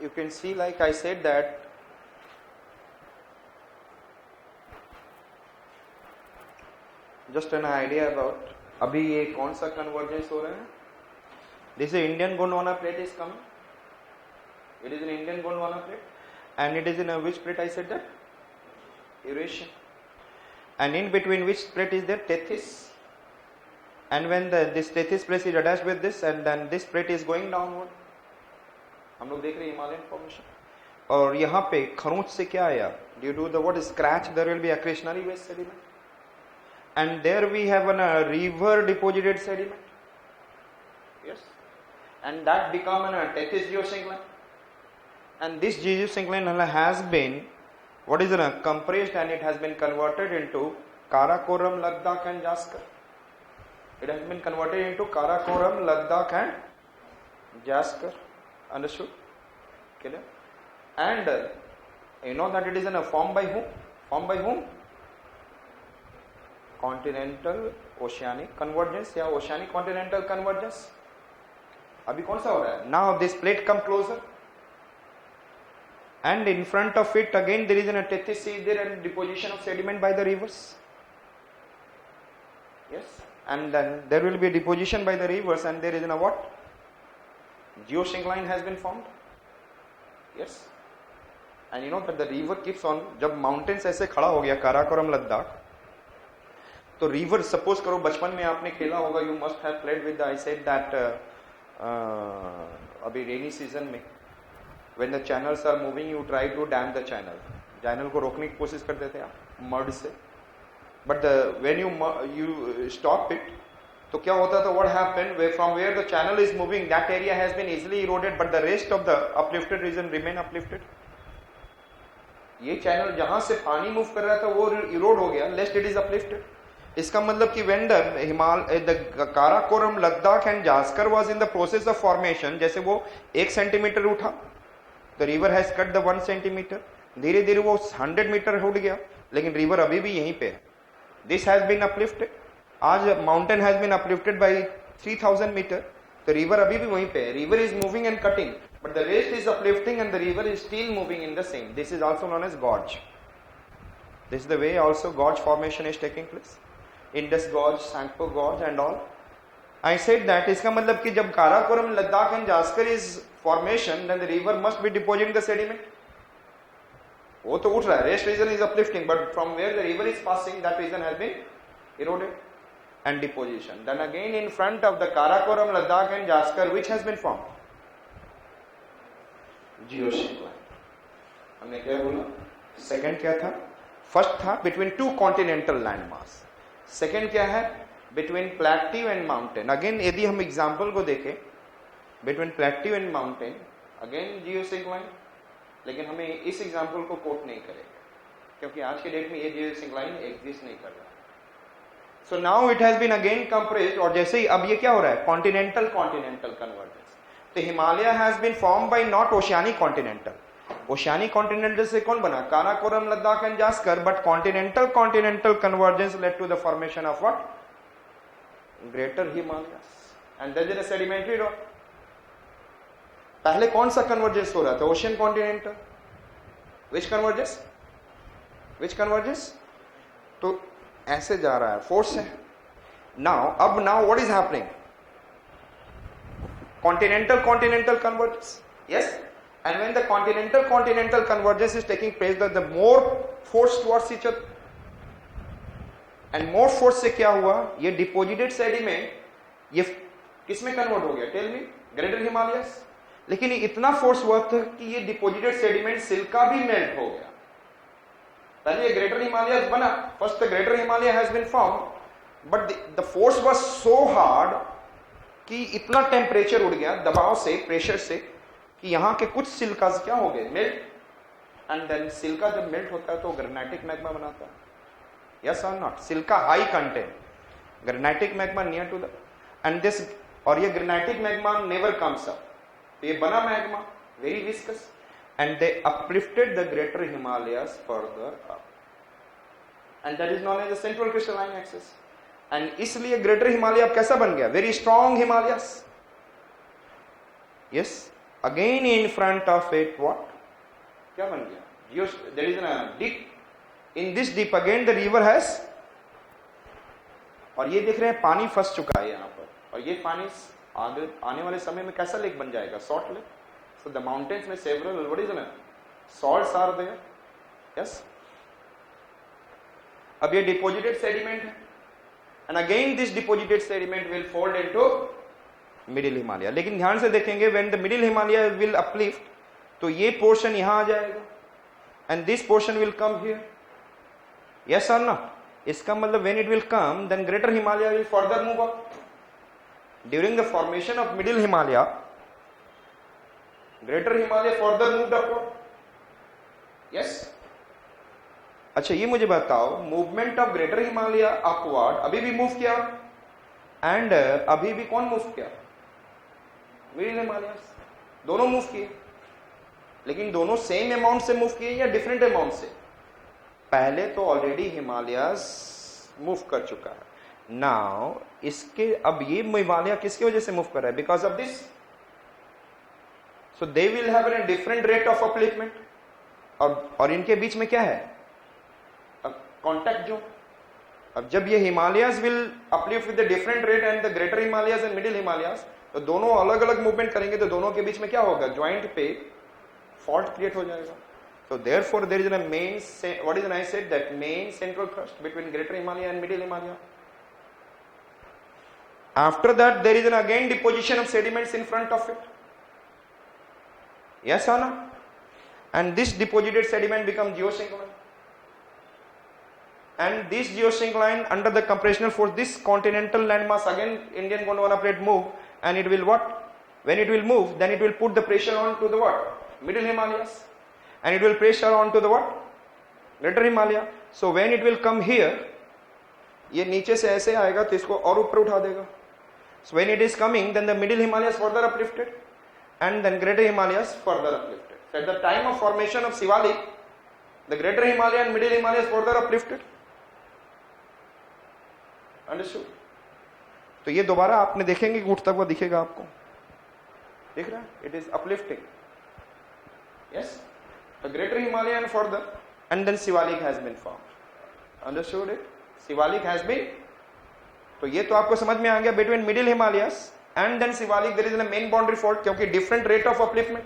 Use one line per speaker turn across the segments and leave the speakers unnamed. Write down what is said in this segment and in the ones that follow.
you can see, like I said that just an idea about अभी ये कौन सा convergence हो रहा है. This is Indian Gondwana plate is coming. It is an Indian Gondwana plate, and it is in a which plate I said that? Eurasian. And in between which plate is there? Tethys. And when this Tethys plate is attached with this, and then this plate is going downward. हम लोग देख रहे हैं Himalayan formation. और यहाँ पे खरोंच से क्या आया? Due to the what scratch, there will be accretionary waste sediment. And there we have a river deposited sediment. Yes. And that become a Tethys geosyncline. And this geosyncline has been what is compressed, and it has been converted into Karakoram, Ladakh and Jaskar. It has been converted into Karakoram, Ladakh and Jaskar. Understood? Clear? And you know that it is in a form by whom? Formed by whom? Continental oceanic convergence या oceanic continental convergence. अभी कौन सा हो रहा है? Now this plate come closer, and in front of it again there is a Tethys is there, and deposition of sediment by the rivers. Yes, and then there will be a deposition by the rivers, and there is a what? Geosyncline has been formed. Yes, and you know that the river keeps on. जब mountains ऐसे खड़ा हो गया काराकोरम लद्दाख, तो river suppose करो बचपन में आपने खेला होगा, you must have played with the, I said that अभी rainy season में when the channels are moving you try to dam the channel को रोकने की कोशिश करते थे आप mud से, but when you stop it, तो क्या होता था? What happened? From where the channel is moving, that area has been easily eroded, but the rest of the uplifted region remain uplifted. ये channel जहां से पानी मूव कर रहा था वो erode हो गया, lest it is uplifted. इसका मतलब कि when the Karakoram, Ladakh and Jaskar was in the process of formation, जैसे वो 1 सेंटीमीटर उठा, the river has cut the 1 centimetre, धीरे धीरे वो 100 मीटर उठ गया, लेकिन river अभी भी यहीं पे है. This has been uplifted. आज mountain has been uplifted by 3000 metre, तो river अभी भी वहीं पे है. River is moving and cutting, but the rest is uplifting and the river is still moving in the same. This is also known as gorge. This is the way also gorge formation is taking place. Indus gorge, Sangpo gorge and all. I said that इसका मतलब कि जब Karakoram, Ladakh and Jaskar is formation, then the river must be depositing the sediment. वो तो उठ रहा है, rest region is uplifting, but from where the river is passing, that region has been eroded and deposition. Then again in front of the Karakoram, Ladakh and Jaskar, which has been formed? Geosyncline. हमने क्या बोला? Second क्या था? First था between two continental landmass. Second क्या है? Between plateau and mountain. Again यदि हम example को देखें, between plateau and mountain, again geosyncline. लेकिन हमें इस एग्जाम्पल को कोट नहीं करेगा, क्योंकि आज के डेट में ये geosyncline एग्जिस्ट नहीं कर रहा. So now it has been again compressed, और जैसे ही अब ये क्या हो रहा है? Continental convergence. तो Himalaya has been form by not oceanic continental. Oceanic continental से कौन बना? Karakoram, Ladakh and Zaskar. But continental convergence led to the formation of what? Greater Himalayas, and there is a sedimentary rock. पहले कौन सा कन्वर्जेंस हो रहा था? Ocean continental. Which convergence? तो ऐसे जा रहा है, फोर्स है. Now what is happening? Continental convergence. Yes, and when the continental convergence is taking place, the more force towards each other, and more force से क्या हुआ? ये डिपोजिटेड सेडिमेंट ये किसमें कन्वर्ट हो गया? Tell me. ग्रेटर हिमालयस. लेकिन इतना फोर्स हुआ था कि ये डिपोजिटेड सेडिमेंट सिल्का भी मेल्ट हो गया. पहले ये ग्रेटर हिमालय बना, first the greater Himalaya has been form, but the force was so hard कि इतना टेम्परेचर उड़ गया दबाव से, प्रेशर से, कि यहाँ के कुछ सिल्का क्या हो गए? मेल्ट. एंड देन सिल्का जब मेल्ट होता है तो ग्रेनाइटिक मैग्मा बनाता है. Yes or not? Silica high content, granitic magma near to the, and this, और ये granitic magma never comes up. तो ये बना magma, very viscous, and they uplifted the greater Himalayas further up, and that is known as the central crystalline axis. And इसलिए greater Himalaya अब कैसा बन गया? Very strong Himalayas. Yes, Again in front of it what? क्या बन गया? There is a dip. In this dip again the river has, और ये देख रहे हैं पानी फंस चुका है यहाँ पर, और ये पानी आगे आने वाले समय में कैसा लेक बन जाएगा? Salt lake. So the mountains में several what is it? Salts are there. Yes. अब ये deposited sediment है, and again this deposited sediment will fold into middle Himalaya. लेकिन ध्यान से देखेंगे when the middle Himalaya will uplift, तो ये portion यहाँ आ जाएगा, and this portion will come here. Yes or not? इसका मतलब when it will come, then greater Himalaya will further move up. During the formation of middle Himalaya, greater Himalaya further moved upward. Yes. अच्छा ये मुझे बताओ, movement of greater Himalaya upward अभी भी move किया, and अभी भी कौन मूव किया? मिडिल हिमालय. दोनों मूव किए, लेकिन दोनों सेम अमाउंट से मूव किए या डिफरेंट अमाउंट से? पहले तो ऑलरेडी हिमालयस मूव कर चुका है. नाउ इसके अब ये हिमालय किसकी वजह से मूव कर रहा है? Because of this. So they will have a different rate of upliftment. और इनके बीच में क्या है? कॉन्टैक्ट जो. अब जब ये Himalayas will uplift with the different rate and the greater Himalayas and middle Himalayas, तो दोनों अलग अलग मूवमेंट करेंगे, तो दोनों के बीच में क्या होगा? ज्वाइंट पे फॉल्ट क्रिएट हो जाएगा. So therefore there is a main, what is I said, that main central thrust between greater Himalaya and middle Himalaya. After that there is an again deposition of sediments in front of it. Yes or no? And this deposited sediment becomes geosyncline. And this geosyncline under the compressional force, this continental landmass again Indian Gondwana plate move, and it will what? When it will move, then it will put the pressure on to the what? Middle Himalayas. And it will pressure on to the what? Greater Himalaya. So when it will come here, ये नीचे से ऐसे आएगा तो इसको और ऊपर उठा देगा. So when it is coming, then the middle Himalayas further uplifted, and then greater Himalayas further uplifted. So at the time of formation of Sivalik, the greater Himalaya and middle Himalayas further uplifted. Understood? तो ये दोबारा आपने देखेंगे कि उठता हुआ दिखेगा आपको. देख रहा है? It is uplifting. Yes. The greater Himalaya and further, and then Sivalik has been formed. Understood it? Sivalik has been. तो ये तो आपको समझ में आ गया. Between middle Himalayas and then Sivalik there is a main boundary fault, क्योंकि different rate of upliftment.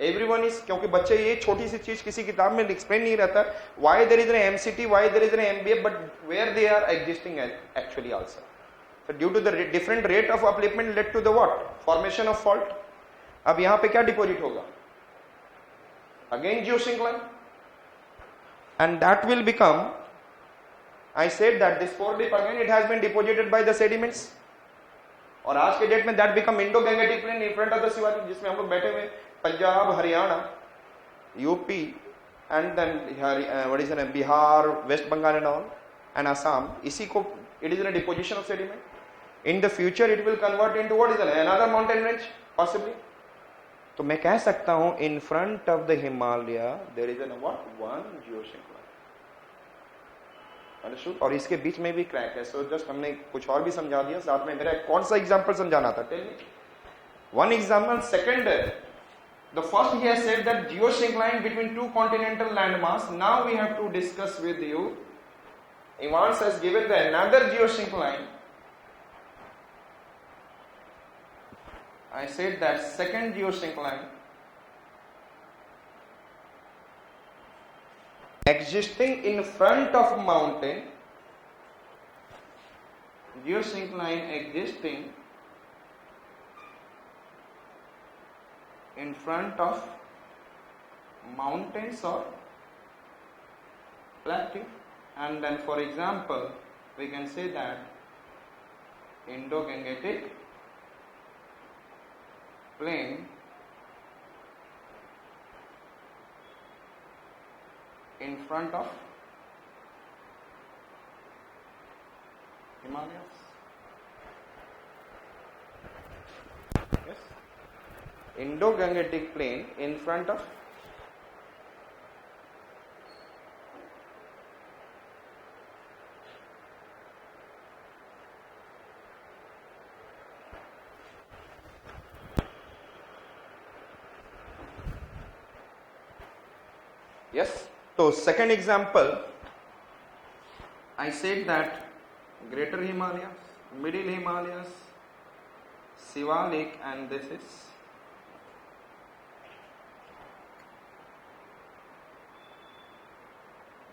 Everyone is, क्योंकि बच्चे ये छोटी सी चीज किसी किताब में explain नहीं रहता. Why there is an MCT, why there is an MBF, but where they are existing actually also. So due to the different rate of upliftment led to the what? Formation of fault. अब यहाँ पे क्या deposit होगा? Again geosyncline, and that will become, I said that this four dip again it has been deposited by the sediments, और आज के date में that become Indo-Gangetic plain in front of the Sivalik, जिसमें हम लोग बैठे हुए Punjab, Haryana, UP, and then what is it, Bihar, West Bengal and all, and Assam. इसी को it is in a deposition of sediment. In the future it will convert into what is it, another mountain range possibly. तो मैं कह सकता हूं in front of the Himalaya there is a what? One geosyncline. Understood? और इसके बीच में भी crack है. So just हमने कुछ और भी समझा दिया साथ में. मेरा कौन सा एग्जांपल समझाना था? Tell me. One example. Second, the first he has said that geosyncline between two continental landmass. Now we have to discuss with you. Evans has given the another geosyncline. I said that second geosyncline existing in front of mountain, geosyncline existing in front of mountains or plateau, and then for example we can say that Indo-Gangetic plain in front of Himalayas. Yes, Indo-Gangetic plain in front of Yes. So second example, I said that Greater Himalayas, Middle Himalayas, Shivalik, and this is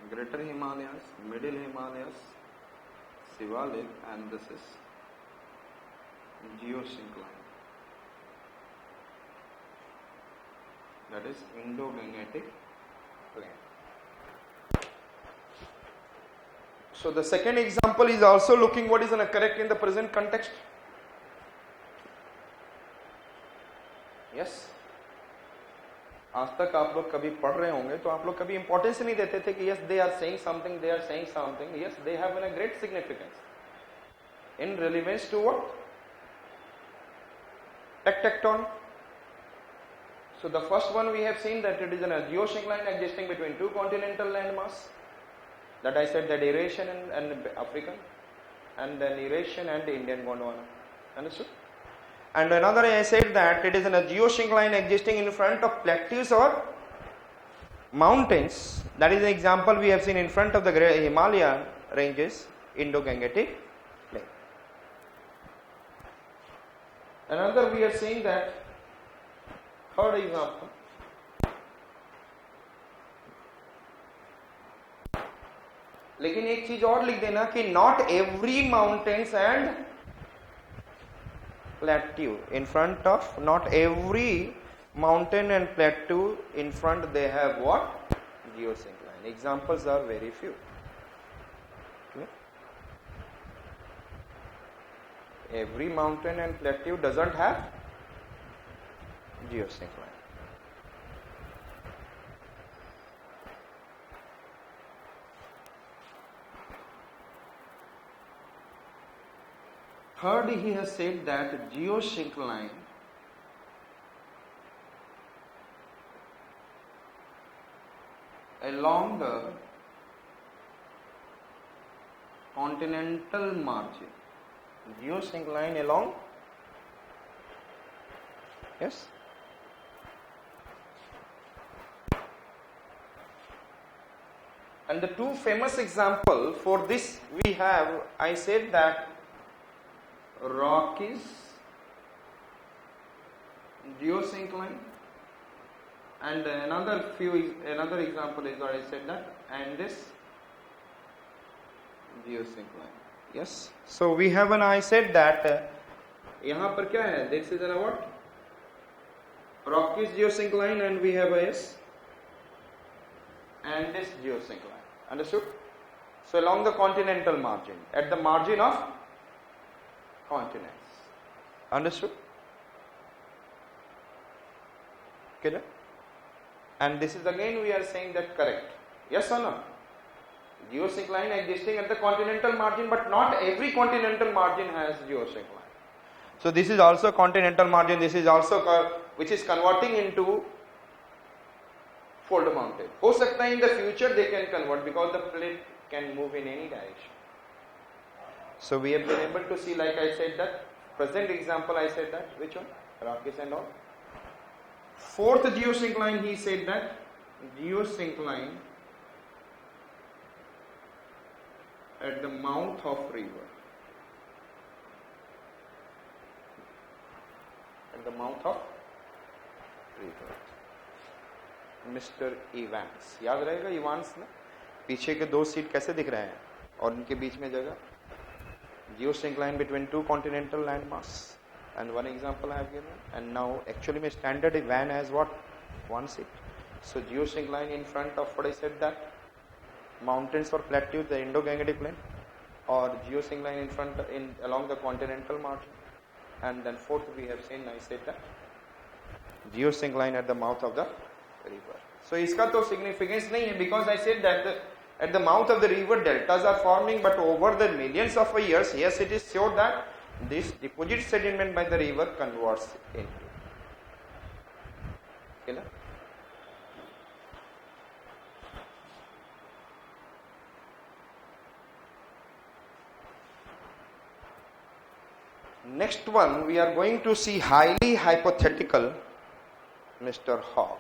Greater Himalayas, Middle Himalayas, Shivalik, and this is geosyncline. That is Indo-Gangetic plain. So the second example is also looking what is correct in the present context. Yes. आज तक आप लोग कभी पढ़ रहे होंगे तो आप लोग कभी इंपॉर्टेंस नहीं देते थे कि yes they are saying something, they are saying something. Yes, they have a great significance in relevance to what? Tecton. So the first one we have seen that it is a geosyncline existing between two continental landmass. That I said that Eurasian and African, and then Eurasian and Indian Gondwana. Understood? And another I said that it is a geosyncline existing in front of plateaus or mountains. That is an example we have seen in front of the Himalayan ranges, Indo-Gangetic plain. Another we are seeing that third example. लेकिन एक चीज और लिख देना कि not every mountains and plateau in front of, not every mountain and plateau in front they have what? Geosyncline. Examples are very few. Okay. Every mountain and plateau doesn't have geosyncline. Third, he has said that geosyncline along the continental margin. Geosyncline along, yes. And the two famous example for this we have, I said that Rockies geosyncline, and another example is what I said that Andes geosyncline. Yes. So we have an, I said that यहाँ पर क्या है? This is a what? Rockies geosyncline, and we have a yes, Andes geosyncline. Understood? So along the continental margin, at the margin of continents. Understood? Clear? And this is again we are saying that correct. Yes or no? Geosyncline existing at the continental margin, but not every continental margin has geosyncline. So this is also continental margin. This is also which is converting into fold mountain. हो सकता है in the future they can convert because the plate can move in any direction. So we have been able to see, like I said that, present example I said that, which one? Rockies and all. Fourth geosyncline, he said that, geosyncline at the mouth of river. At the mouth of river. Mr. Evans. याद रहेगा Evans ने? पीछे के दो seat कैसे दिख रहे हैं? और उनके बीच में जगह? Geosyncline between two continental landmass, and one example I have given. And now actually my standard van has what? One seat. So geosyncline in front of what I said that mountains or plateaus, the Indo-Gangetic plain, or geosyncline in front along the continental margin. And then fourth we have seen, I said that geosyncline at the mouth of the river. So इसका तो significance नहीं है, because I said that at the mouth of the river deltas are forming, but over the millions of years, yes, it is sure that this deposit sediment by the river converts into. Okay, next one we are going to see highly hypothetical Mr. Hogg.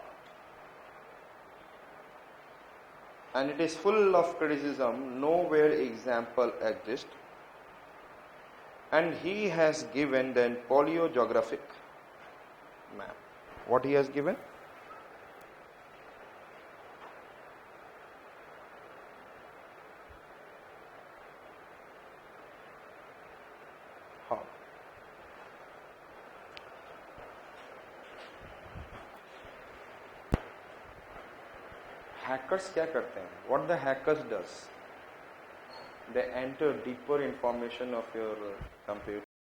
and it is full of criticism. Nowhere example exists, and he has given the paleogeographic map. What he has given? How? Hackers क्या करते हैं? What the hackers does? They enter deeper information of your computer